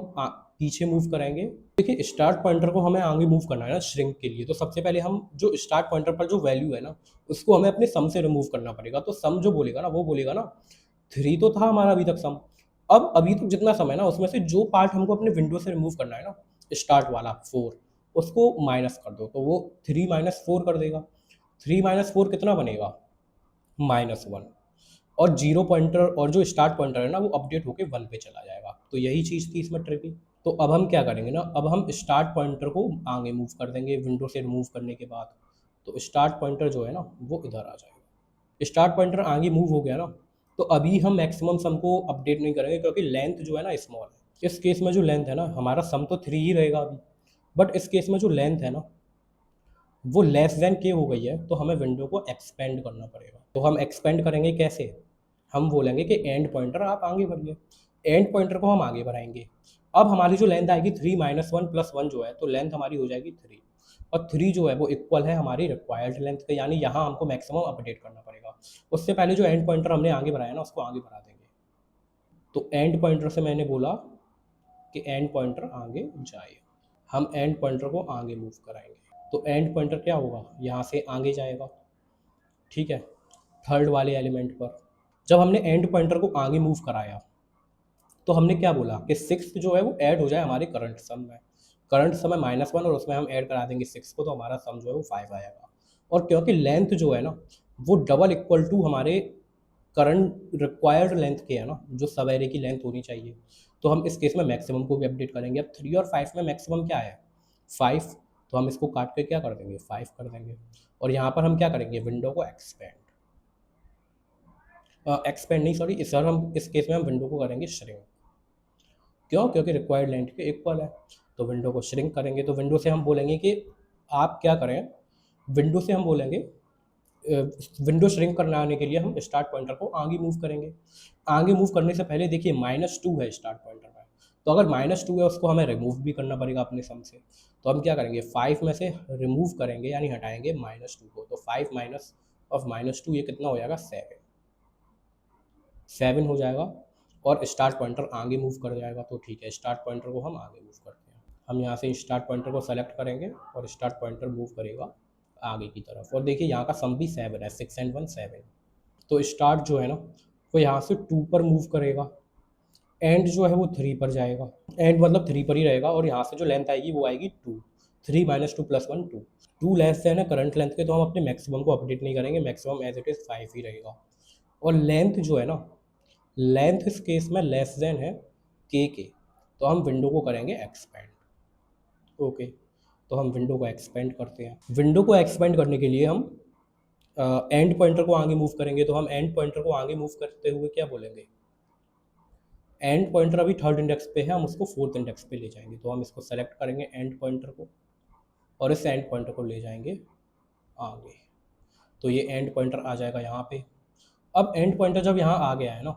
पीछे मूव कराएंगे। देखिए स्टार्ट पॉइंटर को हमें आगे मूव करना है ना श्रिंक के लिए, तो सबसे पहले हम जो स्टार्ट पॉइंटर पर जो वैल्यू है ना उसको हमें अपने सम से रिमूव करना पड़ेगा। तो सम जो बोलेगा ना वो बोलेगा ना 3 तो था हमारा अभी तक सम, अब अभी तक जितना सम है ना उसमें से जो पार्ट हमको अपने विंडो से रिमूव करना है ना, स्टार्ट वाला 4, उसको माइनस कर दो, तो वो 3 माइनस 4 कर देगा। 3 माइनस 4 कितना बनेगा, -1, और जीरो पॉइंटर और जो स्टार्ट पॉइंटर है ना वो अपडेट होके 1 पे चला जाएगा। तो यही चीज़ थी इसमें ट्रिकी। तो अब हम क्या करेंगे ना, अब हम स्टार्ट पॉइंटर को आगे मूव कर देंगे विंडो से रिमूव करने के बाद। तो स्टार्ट पॉइंटर जो है ना वो इधर आ जाएगा। स्टार्ट पॉइंटर आगे मूव हो गया ना, तो अभी हम मैक्सिमम सम को अपडेट नहीं करेंगे क्योंकि लेंथ जो है ना स्मॉल है। इस केस में जो लेंथ है ना, हमारा सम तो 3 ही रहेगा अभी, बट इस केस में जो लेंथ है ना वो लेस देन के हो गई है, तो हमें विंडो को एक्सपेंड करना पड़ेगा। तो हम एक्सपेंड करेंगे कैसे, हम बोलेंगे कि एंड पॉइंटर आप आगे बढ़िए, एंड पॉइंटर को हम आगे बढ़ाएंगे। अब हमारी जो लेंथ आएगी 3 माइनस 1 प्लस 1 जो है, तो लेंथ हमारी हो जाएगी 3, और 3 जो है वो इक्वल है हमारी रिक्वायर्ड लेंथ के, यानी यहाँ हमको मैक्सिमम अपडेट करना पड़ेगा। उससे पहले जो एंड पॉइंटर हमने आगे बढ़ाया ना उसको आगे बढ़ा देंगे। तो एंड पॉइंटर से मैंने बोला कि एंड पॉइंटर आगे जाए, हम एंड पॉइंटर को आगे मूव कराएंगे। तो एंड पॉइंटर क्या होगा, यहाँ से आगे जाएगा। ठीक है, थर्ड वाले एलिमेंट पर जब हमने एंड पॉइंटर को आगे मूव कराया तो हमने क्या बोला कि 6 जो है वो ऐड हो जाए हमारे करंट सम में। करंट सम है -1 और उसमें हम ऐड करा देंगे 6 को, तो हमारा सम जो है वो 5 आएगा। और क्योंकि लेंथ जो है ना वो डबल इक्वल टू हमारे करंट रिक्वायर्ड लेंथ के है ना, जो सब एरे की लेंथ होनी चाहिए, तो हम इस केस में मैक्सिमम को भी अपडेट करेंगे। अब 3 और 5 में मैक्सिमम क्या है, 5, तो हम इसको काट के क्या कर देंगे 5 कर देंगे। और यहाँ पर हम क्या करेंगे विंडो को एक्सपेंड नहीं सॉरी सर, हम इस केस में हम विंडो को करेंगे श्रिंक। क्यों? क्योंकि रिक्वायर्ड लेंथ के इक्वल है। तो विंडो को श्रिंक करेंगे, तो विंडो से हम बोलेंगे कि आप क्या करें, विंडो से हम बोलेंगे विंडो श्रिंक करने आने के लिए हम स्टार्ट पॉइंटर को आगे मूव करेंगे। आगे मूव करने से पहले देखिए -2 है स्टार्ट पॉइंटर में, तो अगर -2 है उसको हमें रिमूव भी करना पड़ेगा अपने सम से। तो हम क्या करेंगे 5 में से रिमूव करेंगे यानी हटाएंगे -2 को। तो 5 माइनस ऑफ -2 ये कितना हो जाएगा 7 हो जाएगा। और स्टार्ट पॉइंटर आगे मूव कर जाएगा। तो ठीक है, स्टार्ट पॉइंटर को हम आगे मूव करते हैं। हम यहाँ से स्टार्ट पॉइंटर को सेलेक्ट करेंगे और स्टार्ट पॉइंटर मूव करेगा आगे की तरफ। और देखिए यहाँ का सम भी 7 है, 6 and 1 7। तो स्टार्ट जो है ना वो यहाँ से 2 पर मूव करेगा, एंड जो है वो 3 पर जाएगा, एंड मतलब 3 पर ही रहेगा। और यहाँ से जो लेंथ आएगी वो आएगी 2, 3 - 2 + 1 2। 2 लेस देन है करंट लेंथ के, तो हम अपने मैक्सिमम को अपडेट नहीं करेंगे, मैक्सिमम एज इट इज़ 5 ही रहेगा। और लेंथ जो है ना, लेंथ इस केस में लेस देन है के, तो हम विंडो को करेंगे एक्सपेंड। ओके, तो हम विंडो को एक्सपेंड करते हैं। विंडो को एक्सपेंड करने के लिए हम एंड पॉइंटर को आगे मूव करेंगे। तो हम एंड पॉइंटर को आगे मूव करते हुए क्या बोलेंगे, एंड पॉइंटर अभी 3rd इंडेक्स पे है, हम उसको 4th इंडेक्स पे ले जाएंगे। तो हम इसको सेलेक्ट करेंगे एंड पॉइंटर को और इस एंड पॉइंटर को ले जाएंगे आगे। तो ये एंड पॉइंटर आ जाएगा यहाँ पे। अब एंड पॉइंटर जब यहाँ आ गया है ना,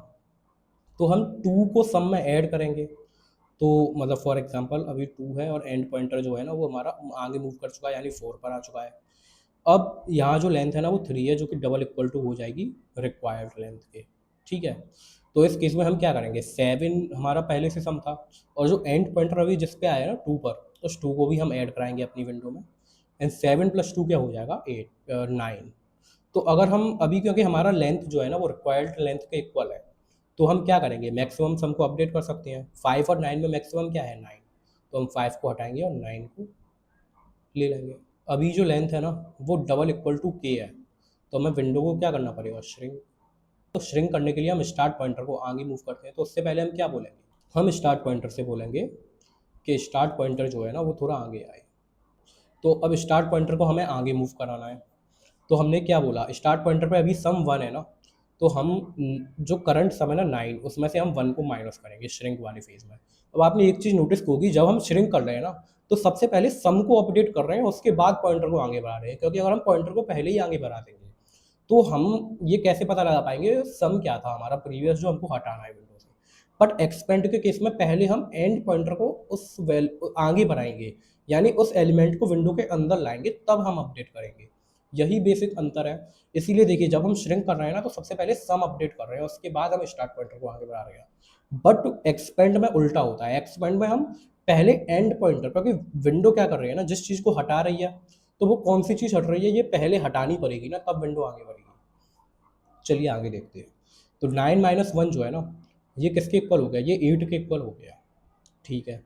तो हम 2 को सम में ऐड करेंगे। तो मतलब फॉर एग्जांपल अभी 2 है और एंड पॉइंटर जो है ना वो हमारा आगे मूव कर चुका है यानी 4 पर आ चुका है। अब यहाँ जो लेंथ है ना वो 3 है, जो कि डबल इक्वल टू हो जाएगी रिक्वायर्ड लेंथ के। ठीक है, तो इस केस में हम क्या करेंगे 7 हमारा पहले से सम था, और जो एंड पॉइंटर अभी जिस पे आया ना 2 पर, उस 2 को भी हम ऐड कराएंगे अपनी विंडो में। एंड 7 + 2 क्या हो जाएगा 9। तो अगर हम अभी, क्योंकि हमारा लेंथ जो है ना वो रिक्वायर्ड लेंथ के इक्वल है, तो हम क्या करेंगे मैक्सिमम सम को अपडेट कर सकते हैं। 5 और 9 में मैक्सिमम क्या है 9, तो हम 5 को हटाएंगे और 9 को ले लेंगे। अभी जो लेंथ है ना वो डबल इक्वल टू के है, तो हमें विंडो को क्या करना पड़ेगा श्रिंक। तो श्रिंक करने के लिए हम स्टार्ट पॉइंटर को आगे मूव करते हैं। तो उससे पहले हम क्या बोलेंगे, हम स्टार्ट पॉइंटर से बोलेंगे कि स्टार्ट पॉइंटर जो है ना वो थोड़ा आगे आए। तो अब स्टार्ट पॉइंटर को हमें आगे मूव कराना है। तो हमने क्या बोला, स्टार्ट पॉइंटर पे अभी सम 1 है ना, तो हम जो करंट सम है ना 9, उसमें से हम 1 को माइनस करेंगे श्रिंक वाले फेज में। अब आपने एक चीज़ नोटिस होगी, जब हम श्रिंक कर रहे हैं ना तो सबसे पहले सम को अपडेट कर रहे हैं, उसके बाद पॉइंटर को आगे बढ़ा रहे हैं। क्योंकि अगर हम पॉइंटर को पहले ही आगे बढ़ा देंगे तो हम ये कैसे पता लगा पाएंगे सम क्या था हमारा प्रीवियस जो हमको हटाना है विंडो से। बट एक्सपेंड के केस में पहले हम एंड पॉइंटर को उस आगे बढ़ाएंगे, यानी उस एलिमेंट को विंडो के अंदर लाएंगे, तब हम अपडेट करेंगे। यही बेसिक अंतर है। इसीलिए देखिए जब हम श्रिंक कर रहे हैं ना तो सबसे पहले सम अपडेट कर रहे हैं, उसके बाद हम स्टार्ट पॉइंटर को आगे बढ़ा रहे हैं। बट एक्सपेंड में उल्टा होता है, एक्सपेंड में हम पहले एंड पॉइंटर, क्योंकि विंडो क्या कर रही है ना, जिस चीज़ को हटा रही है तो वो कौन सी चीज़ हट रही है ये पहले हटानी पड़ेगी ना, तब विंडो आगे बढ़ेगी। चलिए आगे देखते हैं। तो 9 - 1 जो है ना ये किसके इक्वल हो गया, ये 8 के इक्वल हो गया। ठीक है,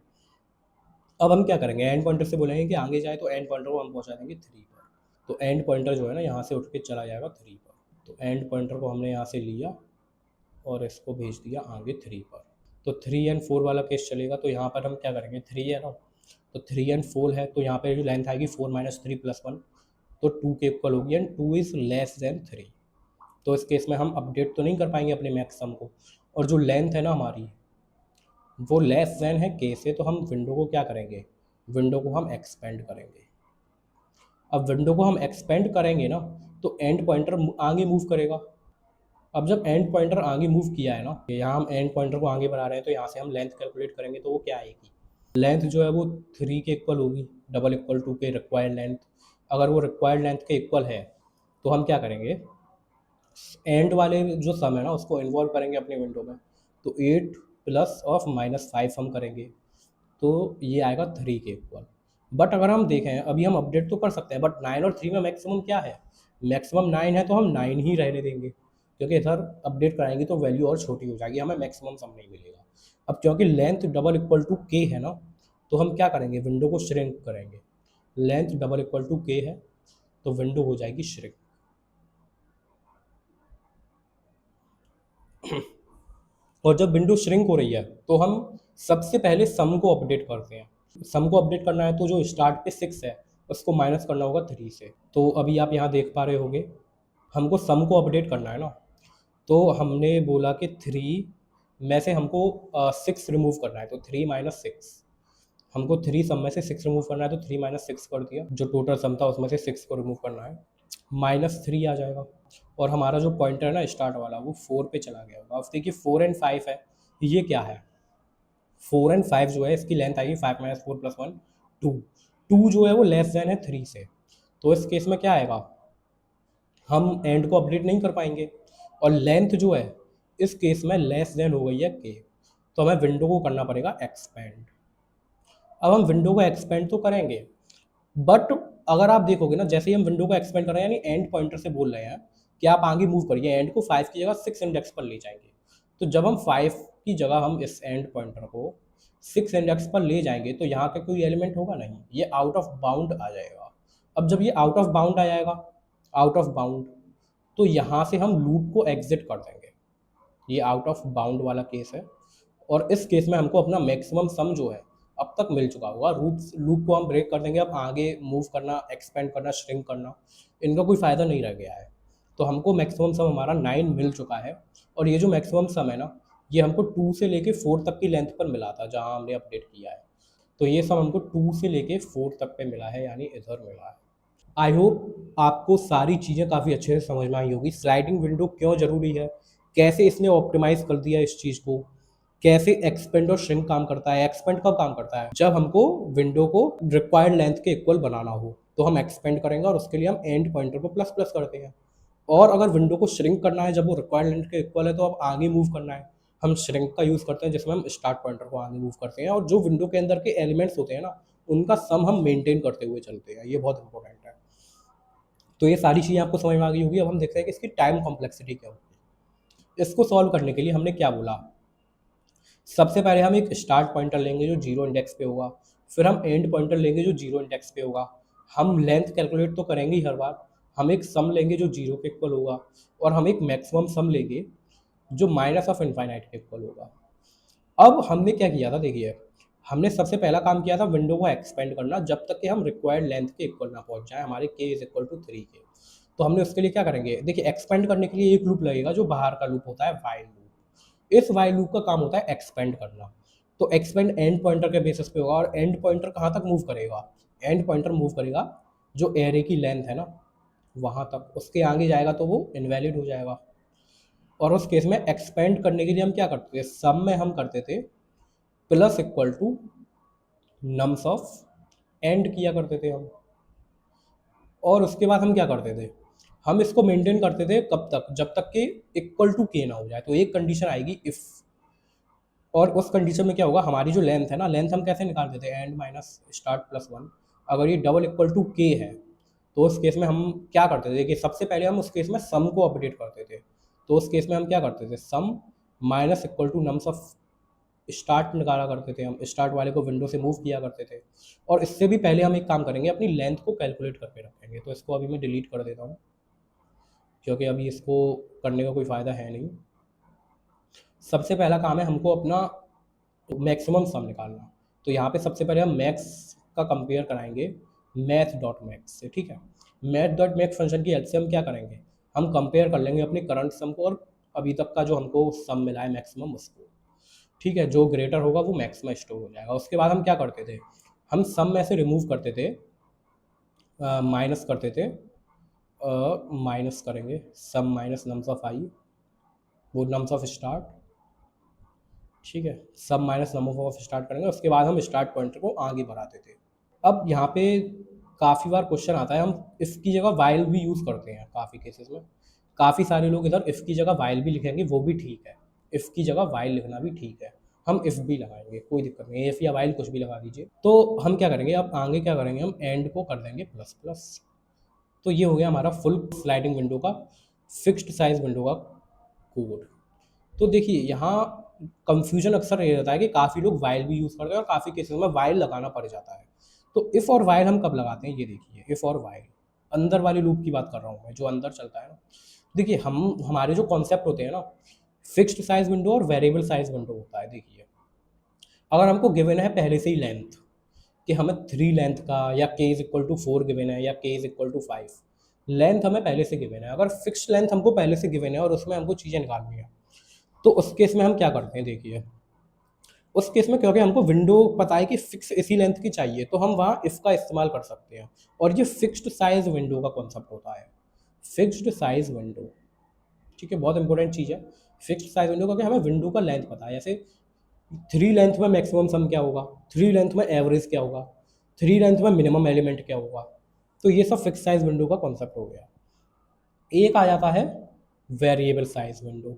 अब हम क्या करेंगे एंड पॉइंटर से बोलेंगे कि आगे जाए, तो एंड पॉइंटर को हम पहुंचा देंगे 3 पर। तो एंड पॉइंटर जो है ना यहाँ से उठ के चला जाएगा 3 पर। तो एंड पॉइंटर को हमने यहाँ से लिया और इसको भेज दिया आगे 3 पर। तो 3 and 4 वाला केस चलेगा। तो यहाँ पर हम क्या करेंगे 3 है ना, तो 3 and 4 है, तो यहाँ पे जो लेंथ आएगी 4 - 3 + 1, तो 2 के इक्वल होगी एंड 2 इज़ लेस देन 3। तो इस केस में हम अपडेट तो नहीं कर पाएंगे अपने मैक्सिमम को, और जो लेंथ है ना हमारी वो लेस देन है के से, तो हम विंडो को क्या करेंगे, विंडो को हम एक्सपेंड करेंगे। अब विंडो को हम एक्सपेंड करेंगे ना तो एंड पॉइंटर आगे मूव करेगा। अब जब एंड पॉइंटर आगे मूव किया है ना, यहाँ हम एंड पॉइंटर को आगे बढ़ा रहे हैं, तो यहाँ से हम लेंथ कैलकुलेट करेंगे तो वो क्या आएगी, लेंथ जो है वो 3 के इक्वल होगी, डबल इक्वल टू के रिक्वायर्ड लेंथ। अगर वो रिक्वायर्ड लेंथ के इक्वल है तो हम क्या करेंगे एंड वाले जो सम है ना उसको इन्वॉल्व करेंगे अपने विंडो में। तो 8 प्लस ऑफ -5 हम करेंगे, तो ये आएगा 3 के इक्वल। बट अगर हम देखें अभी हम अपडेट तो कर सकते हैं, बट 9 और 3 में मैक्सिमम क्या है, मैक्सिमम 9 है, तो हम 9 ही रहने देंगे, क्योंकि इधर अपडेट कराएंगे तो वैल्यू और छोटी हो जाएगी, हमें मैक्सिमम सम नहीं मिलेगा। अब क्योंकि लेंथ डबल इक्वल टू के है ना, तो हम क्या करेंगे विंडो को श्रिंक करेंगे। लेंथ डबल इक्वल टू के है तो विंडो हो जाएगी श्रिंक। और जब विंडो श्रिंक हो रही है तो हम सबसे पहले सम को अपडेट करते हैं। सम को अपडेट करना है तो जो स्टार्ट पे 6 है उसको माइनस करना होगा 3 से। तो अभी आप यहाँ देख पा रहे होगे, हमको सम को अपडेट करना है ना, तो हमने बोला कि 3 में से हमको 6 रिमूव करना है, तो 3 माइनस 6, हमको 3 सम में से 6 रिमूव करना है, तो 3 माइनस 6 कर दिया, जो टोटल सम था उसमें से 6 को रिमूव करना है, -3 आ जाएगा। और हमारा जो पॉइंटर है ना स्टार्ट वाला, वो 4 पे चला गया होगा। अब देखिए 4 एंड 5 है, ये क्या है, 4 एंड 5 जो है इसकी लेंथ आएगी 5 माइनस 4 प्लस 1 2, 2 जो है वो लेस देन है 3 से। तो इस केस में क्या आएगा, हम एंड को अपडेट नहीं कर पाएंगे, और लेंथ जो है इस केस में लेस देन हो गई है के, तो हमें विंडो को करना पड़ेगा एक्सपेंड। अब हम विंडो को एक्सपेंड तो करेंगे, बट अगर आप देखोगे ना, जैसे ही हम विंडो को एक्सपेंड कर रहे हैं, यानी एंड पॉइंटर से बोल रहे हैं कि आप आगे मूव करिए, एंड को 5 की जगह 6 इंडेक्स पर ले जाएंगे। तो जब हम 5 की जगह हम इस एंड पॉइंटर को 6 इंडेक्स पर ले जाएंगे, तो यहाँ का कोई एलिमेंट होगा नहीं, ये आउट ऑफ बाउंड आ जाएगा। अब जब ये आउट ऑफ बाउंड आ जाएगा, आउट ऑफ बाउंड, तो यहाँ से हम लूप को एग्जिट कर देंगे। ये आउट ऑफ बाउंड वाला केस है, और इस केस में हमको अपना मैक्सिमम सम जो है अब तक मिल चुका होगा। लूप को हम ब्रेक कर देंगे, अब आगे मूव करना, एक्सपेंड करना, श्रिंक करना, इनका कोई फ़ायदा नहीं रह गया है। तो हमको मैक्सिमम सम हमारा 9 मिल चुका है, और ये जो मैक्सिमम सम है ना, ये हमको 2 से लेके 4 तक की लेंथ पर मिला था जहाँ हमने अपडेट किया है। तो ये सम हमको 2 से लेके 4 तक पे मिला है, यानी इधर मिला है। आई होप आपको सारी चीज़ें काफ़ी अच्छे से समझ में आई होगी। स्लाइडिंग विंडो क्यों ज़रूरी है, कैसे इसने ऑप्टिमाइज़ कर दिया इस चीज़ को, कैसे एक्सपेंड और श्रिंक काम करता है। एक्सपेंड कब काम करता है, जब हमको विंडो को रिक्वायर्ड लेंथ के इक्वल बनाना हो, तो हम एक्सपेंड करेंगे, और उसके लिए हम एंड पॉइंटर को प्लस प्लस करते हैं। और अगर विंडो को श्रिंक करना है, जब वो रिक्वायर्ड लेंथ के इक्वल है, तो अब आगे मूव करना है, हम श्रिंक का यूज़ करते हैं, जिसमें हम स्टार्ट पॉइंटर को आगे मूव करते हैं, और जो विंडो के अंदर के एलिमेंट्स होते हैं ना, उनका सम हम मेंटेन करते हुए चलते हैं। ये बहुत इंपॉर्टेंट है। तो ये सारी चीज़ें आपको समझ में आ गई होगी। अब हम देखते हैं कि इसकी टाइम कॉम्प्लेक्सिटी क्या होगी। इसको सॉल्व करने के लिए हमने क्या बोला, सबसे पहले हम एक स्टार्ट पॉइंटर लेंगे जो 0 इंडेक्स पे होगा, फिर हम एंड पॉइंटर लेंगे जो 0 इंडेक्स पे होगा। हम लेंथ कैलकुलेट तो करेंगे ही हर बार, हम एक सम लेंगे जो 0 के इक्वल होगा, और हम एक मैक्सिमम सम लेंगे जो माइनस ऑफ इनफाइनाइट के इक्वल होगा। अब हमने क्या किया था, देखिए हमने सबसे पहला काम किया था विंडो को एक्सपेंड करना, जब तक कि हम रिक्वायर्ड लेंथ के इक्वल ना पहुंच जाए, हमारे k इज इक्वल टू 3 के। तो हमने उसके लिए क्या करेंगे, देखिए एक्सपेंड करने के लिए एक लूप लगेगा जो बाहर का लूप होता है, वाइल लूप। इस वाइल लूप का काम होता है एक्सपेंड करना। तो एक्सपेंड एंड पॉइंटर के बेसिस पे होगा, और एंड पॉइंटर कहाँ तक मूव करेगा, एंड पॉइंटर मूव करेगा जो एरे की लेंथ है ना वहाँ तक, उसके आगे जाएगा तो वो इनवैलिड हो जाएगा। और उस केस में एक्सपेंड करने के लिए हम क्या करते थे, सम में हम करते थे plus equal to nums of end किया करते थे हम। और उसके बाद हम क्या करते थे, हम इसको मेंटेन करते थे कब तक, जब तक कि इक्वल टू के ना हो जाए। तो एक कंडीशन आएगी इफ, और उस कंडीशन में क्या होगा, हमारी जो लेंथ है ना, लेंथ हम कैसे निकालते थे, एंड माइनस स्टार्ट प्लस 1। अगर ये डबल इक्वल टू के है, तो उस केस में हम क्या करते थे कि सबसे पहले हम उस केस में सम को अपडेट करते थे। तो उस केस में हम क्या करते थे, sum minus equal to nums of start निकाला करते थे, हम स्टार्ट वाले को विंडो से मूव किया करते थे। और इससे भी पहले हम एक काम करेंगे, अपनी लेंथ को कैलकुलेट करके रखेंगे। तो इसको अभी मैं डिलीट कर देता हूँ, क्योंकि अभी इसको करने का कोई फ़ायदा है नहीं। सबसे पहला काम है हमको अपना मैक्सिमम सम निकालना। तो यहाँ पे सबसे पहले हम मैक्स का कंपेयर कराएंगे मैथ डॉट मैक्स से, ठीक है। मैथ डॉट मैक्स फंक्शन की हेल्प से हम क्या करेंगे, हम कंपेयर कर लेंगे अपने करंट सम को और अभी तक का जो हमको सम मिला है मैक्सिमम उसको, ठीक है। जो ग्रेटर होगा वो मैक्स में स्टोर हो जाएगा। उसके बाद हम क्या करते थे, हम सम में से रिमूव करते थे, माइनस करते थे, माइनस करेंगे सम माइनस नम्स ऑफ आई, वो नम्स ऑफ स्टार्ट, ठीक है। सम माइनस नम्स ऑफ स्टार्ट करेंगे। उसके बाद हम स्टार्ट पॉइंटर को आगे बढ़ाते थे। अब यहाँ पे काफ़ी बार क्वेश्चन आता है, हम इफ़ की जगह वाइल भी यूज़ करते हैं काफ़ी केसेस में। काफ़ी सारे लोग इधर इफ़ की जगह वाइल भी लिखेंगे, वो भी ठीक है। इफ़ की जगह वाइल लिखना भी ठीक है, हम इफ़ भी लगाएंगे, कोई दिक्कत नहीं है। इफ़ या वाइल कुछ भी लगा दीजिए। तो हम क्या करेंगे, अब आगे क्या करेंगे, हम एंड को कर देंगे प्लस प्लस। तो ये हो गया हमारा फुल स्लाइडिंग विंडो का, फिक्स्ड साइज विंडो का कोड। तो देखिए यहाँ कंफ्यूजन अक्सर ये रहता है कि काफ़ी लोग वाइल भी यूज़ करते हैं और काफ़ी केसेस में वाइल लगाना पड़ जाता है। तो इफ़ और वाइल हम कब लगाते हैं, ये देखिए इफ़ और वाइल, अंदर वाले लूप की बात कर रहा हूँ मैं, जो अंदर चलता है ना। देखिए हमारे जो कॉन्सेप्ट होते हैं ना, फिक्स्ड साइज विंडो और वेरिएबल साइज विंडो होता है। देखिए अगर हमको गिवन है पहले से ही लेंथ कि हमें 3 लेंथ का या k is equal to 4 given है या k is equal to 5, length हमें पहले से गिवन है। अगर फिक्स्ड लेंथ हमको पहले से गिवन है और उसमें हमको चीज़ें निकालनी है, तो उस केस में हम क्या करते हैं, देखिए उस केस में क्योंकि हमको विंडो पता है कि फिक्स इसी लेंथ की चाहिए, तो हम वहाँ इफ का इस्तेमाल कर सकते हैं। और ये फिक्स्ड साइज विंडो का कॉन्सेप्ट होता है, फिक्स्ड साइज विंडो। ठीक है, बहुत इंपॉर्टेंट चीज़ है फिक्स्ड साइज विंडो, क्योंकि हमें विंडो का लेंथ पता है। जैसे 3 लेंथ में मैक्सिमम सम क्या होगा, 3 लेंथ में एवरेज क्या होगा, 3 लेंथ में मिनिमम एलिमेंट क्या होगा। तो ये सब फिक्स साइज विंडो का कॉन्सेप्ट हो गया। एक आ जाता है वेरिएबल साइज विंडो,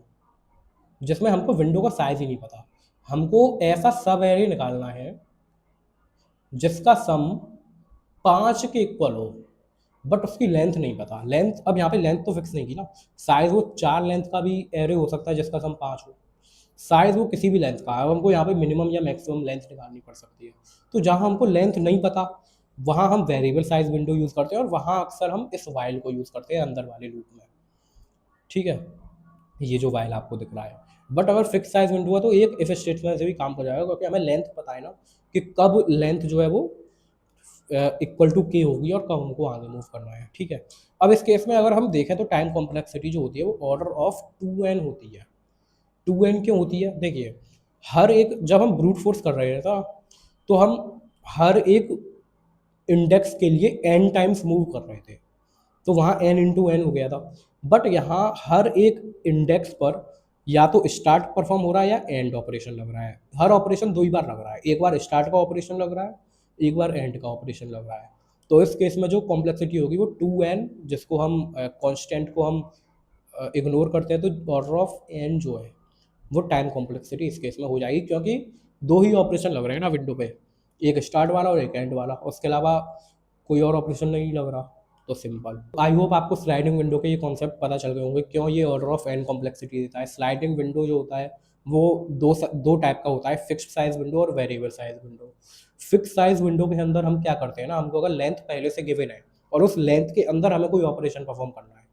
जिसमें हमको विंडो का साइज ही नहीं पता, हमको ऐसा सब एरे निकालना है जिसका सम 5 के इक्वल हो, बट उसकी लेंथ नहीं पता। लेंथ, अब यहाँ पे लेंथ तो फिक्स नहीं की ना, साइज वो 4 लेंथ का भी एरे हो सकता है जिसका सम 5 हो, साइज वो किसी भी लेंथ का। अब हमको यहाँ पे मिनिमम या मैक्सिमम लेंथ निकालनी पड़ सकती है। तो जहाँ हमको लेंथ नहीं पता, वहाँ हम वेरिएबल साइज विंडो यूज़ करते हैं, और वहाँ अक्सर हम इस वाइल को यूज़ करते हैं अंदर वाले लूप में। ठीक है, ये जो वाइल आपको दिख रहा है। बट अगर फिक्स साइज विंडो है तो एक इफ स्टेटमेंट से भी काम हो जाएगा, क्योंकि हमें लेंथ पता है ना कि कब लेंथ जो है वो इक्वल टू के होगी और कब हमको आगे मूव करना है। ठीक है, अब इस केस में अगर हम देखें तो टाइम कॉम्प्लेक्सिटी जो होती है वो ऑर्डर ऑफ 2n होती है। 2n क्यों होती है, देखिए हर एक, जब हम ब्रूट फोर्स कर रहे था तो हम हर एक इंडेक्स के लिए n टाइम्स मूव कर रहे थे, तो वहाँ n इंटू एन हो गया था। बट यहाँ हर एक इंडेक्स पर या तो स्टार्ट परफॉर्म हो रहा है या एंड ऑपरेशन लग रहा है। हर ऑपरेशन 2 ही बार लग रहा है, एक बार स्टार्ट का ऑपरेशन लग रहा है, एक बार एंड का ऑपरेशन लग रहा है। तो इस केस में जो कॉम्प्लेक्सिटी होगी वो 2n, जिसको हम कांस्टेंट को हम इग्नोर करते हैं, तो ऑर्डर ऑफ n जो है वो टाइम कॉम्प्लेक्सिटी इस केस में हो जाएगी, क्योंकि 2 ही ऑपरेशन लग रहे हैं ना विंडो पे, एक स्टार्ट वाला और एक एंड वाला, उसके अलावा कोई और ऑपरेशन नहीं लग रहा। तो सिंपल, आई होप आपको स्लाइडिंग विंडो के ये कॉन्सेप्ट पता चल गए होंगे, क्यों ये ऑर्डर ऑफ एन कॉम्प्लेक्सिटी देता है। स्लाइडिंग विंडो जो होता है वो दो टाइप का होता है, फिक्स्ड साइज विंडो और variable size window. Fix size window के अंदर हम क्या करते हैं ना, हमको अगर लेंथ पहले से गिवन है और उस लेंथ के अंदर हमें कोई ऑपरेशन परफॉर्म करना है,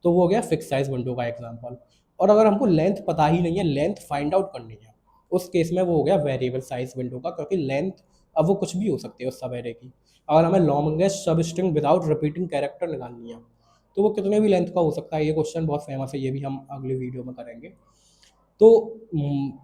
तो वो हो गया फिक्स साइज विंडो का एग्जाम्पल। और अगर हमको लेंथ पता ही नहीं है, लेंथ फाइंड आउट करनी है, उस केस में वो हो गया वेरिएबल साइज विंडो का, क्योंकि लेंथ अब वो कुछ भी हो सकती है उस सब एरे की। अगर हमें लॉन्गेस्ट सब स्ट्रिंग विदाउट रिपीटिंग कैरेक्टर निकालनी है, तो वो कितने भी लेंथ का हो सकता है। ये क्वेश्चन बहुत फेमस है, ये भी हम अगले वीडियो में करेंगे। तो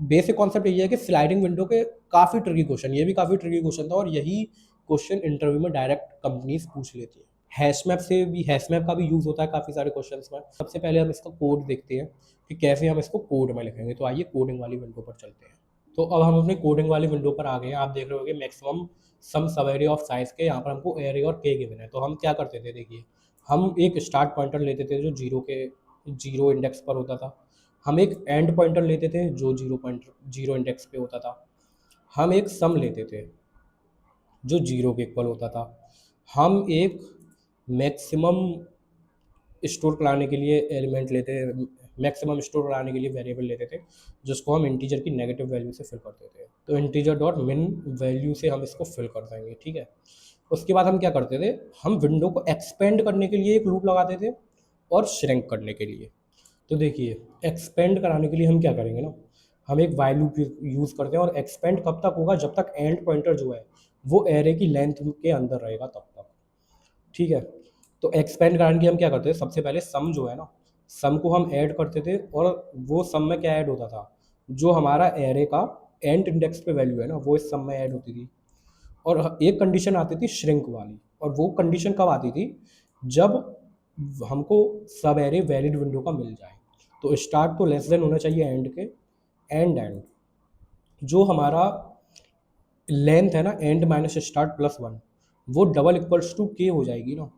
बेसिक कॉन्सेप्ट यही है कि स्लाइडिंग विंडो के काफ़ी ट्रिकी क्वेश्चन, ये भी काफ़ी ट्रिकी क्वेश्चन था, और यही क्वेश्चन इंटरव्यू में डायरेक्ट कंपनीज पूछ लेती है। हैश मैप का भी यूज़ होता है काफ़ी सारे क्वेश्चन में। सबसे पहले हम इसका कोड देखते हैं कि कैसे हम इसको कोड में लिखेंगे। तो आइए कोडिंग वाली विंडो पर चलते हैं। तो अब हम अपने कोडिंग वाली विंडो पर आ गए हैं। आप देख रहे होंगे मैक्सिमम सम सब एरे ऑफ साइज के, यहाँ पर हमको एरे और के गिवन है। तो हम क्या करते थे, देखिए हम एक स्टार्ट पॉइंटर लेते थे जो जीरो इंडेक्स पर होता था, हम एक एंड पॉइंटर लेते थे जो जीरो इंडेक्स पे होता था, हम एक सम लेते थे जो जीरो के इक्वल होता था, हम एक मैक्सिमम स्टोर कराने के लिए एलिमेंट लेते, मैक्सिमम स्टोर कराने के लिए वेरिएबल लेते थे, जिसको हम इंटीजर की नेगेटिव वैल्यू से फिल करते थे। तो इंटीजर डॉट मिन वैल्यू से हम इसको फिल कर देंगे। ठीक है, उसके बाद हम क्या करते थे, हम विंडो को एक्सपेंड करने के लिए एक लूप लगाते थे और श्रिंक करने के लिए। तो देखिए एक्सपेंड कराने के लिए हम क्या करेंगे ना, हम एक वाइल लूप यूज़ करते हैं, और एक्सपेंड कब तक होगा, जब तक एंड पॉइंटर जो है वो एरे की लेंथ के अंदर रहेगा तब तक। ठीक है, तो एक्सपेंड कराने के हम क्या करते थे, सबसे पहले सम जो है ना, सम को हम ऐड करते थे, और वो सम में क्या ऐड होता था, जो हमारा एरे का एंड इंडेक्स पे वैल्यू है ना, वो इस सम में ऐड होती थी। और एक कंडीशन आती थी श्रिंक वाली, और वो कंडीशन कब आती थी, जब हमको सब एरे वैलिड विंडो का मिल जाए। तो स्टार्ट तो लेस देन होना चाहिए एंड के, एंड जो हमारा लेंथ है ना, एंड माइनस स्टार्ट प्लस 1, वो डबल इक्वल्स टू के हो जाएगी ना।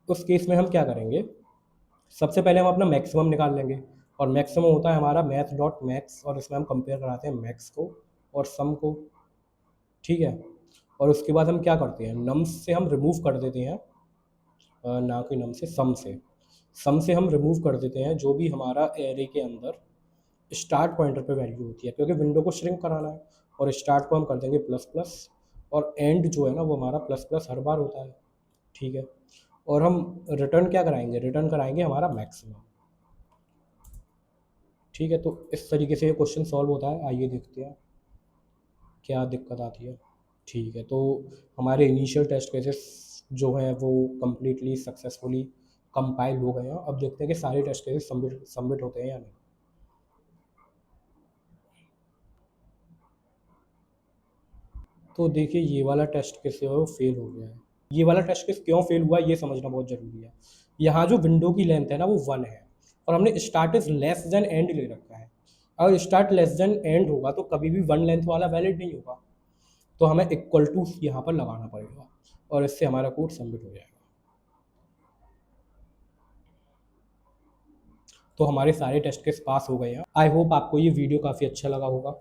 उस केस में हम क्या करेंगे, सबसे पहले हम अपना मैक्सिमम निकाल लेंगे, और मैक्सिमम होता है हमारा मैथ डॉट मैक्स, और इसमें हम कंपेयर कराते हैं मैक्स को और सम को। ठीक है, और उसके बाद हम क्या करते हैं, नम्स से हम रिमूव कर देते हैं, ना कि नम से, सम से हम रिमूव कर देते हैं जो भी हमारा एरे के अंदर स्टार्ट पॉइंटर पे वैल्यू होती है, क्योंकि विंडो को श्रिंक कराना है। और स्टार्ट को हम कर देंगे प्लस प्लस, और एंड जो है ना वो हमारा प्लस प्लस हर बार होता है। ठीक है, और हम रिटर्न क्या कराएंगे, रिटर्न कराएंगे हमारा मैक्सिमम। ठीक है, तो इस तरीके से ये क्वेश्चन सॉल्व होता है। आइए देखते हैं क्या दिक्कत आती है। ठीक है, तो हमारे इनिशियल टेस्ट केसेस जो हैं वो कंप्लीटली सक्सेसफुली कंपाइल हो गए हैं। अब देखते हैं कि सारे टेस्ट केसेस सबमिट सबमिट होते हैं या नहीं। तो देखिए, ये वाला टेस्ट केस जो है वो फेल हो गया है। ये वाला टेस्ट केस क्यों फेल हुआ ये समझना बहुत ज़रूरी है। यहाँ जो विंडो की लेंथ है ना वो 1 है, और हमने start is less then and ले रखा है। अगर स्टार्ट लेस देन एंड होगा तो कभी भी 1 लेंथ वाला वैलिड नहीं होगा। तो हमें इक्वल टू यहाँ पर लगाना पड़ेगा, और इससे हमारा कोड सबमिट हो जाएगा। तो हमारे सारे टेस्ट केस पास हो गए हैं। आई होप आपको ये वीडियो काफ़ी अच्छा लगा होगा।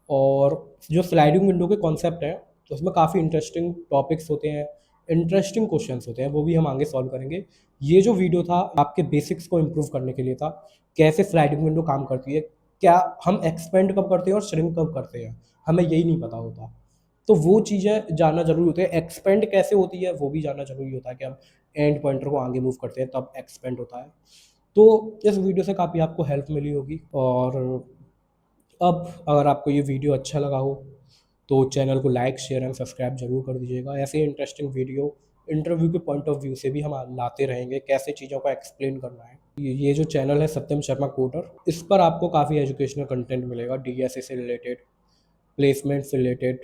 और जो स्लाइडिंग विंडो के कॉन्सेप्ट हैं तो उसमें काफ़ी इंटरेस्टिंग टॉपिक्स होते हैं, इंटरेस्टिंग क्वेश्चंस होते हैं, वो भी हम आगे सॉल्व करेंगे। ये जो वीडियो था आपके बेसिक्स को इम्प्रूव करने के लिए था, कैसे स्लाइडिंग विंडो काम करती है, क्या हम एक्सपेंड कब करते हैं और श्रिंक कब करते हैं, हमें यही नहीं पता होता। तो वो चीज़ें जानना ज़रूरी होती है। एक्सपेंड कैसे होती है वो भी जानना ज़रूरी होता है, कि हम एंड पॉइंटर को आगे मूव करते हैं तब एक्सपेंड होता है। तो इस वीडियो से काफ़ी आपको हेल्प मिली होगी। और अब अगर आपको ये वीडियो अच्छा लगा हो तो चैनल को लाइक शेयर एंड सब्सक्राइब जरूर कर दीजिएगा। ऐसे इंटरेस्टिंग वीडियो इंटरव्यू के पॉइंट ऑफ व्यू से भी हम लाते रहेंगे, कैसे चीज़ों का एक्सप्लेन करना है। ये जो चैनल है सत्यम शर्मा कोडर, इस पर आपको काफ़ी एजुकेशनल कंटेंट मिलेगा, डीएसए से रिलेटेड, प्लेसमेंट से रिलेटेड।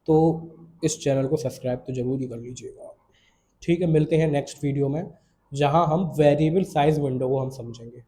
तो इस चैनल को सब्सक्राइब तो ज़रूर ही कर लीजिएगा। ठीक है, मिलते हैं नेक्स्ट वीडियो में, जहाँ हम वेरिएबल साइज विंडो को हम समझेंगे।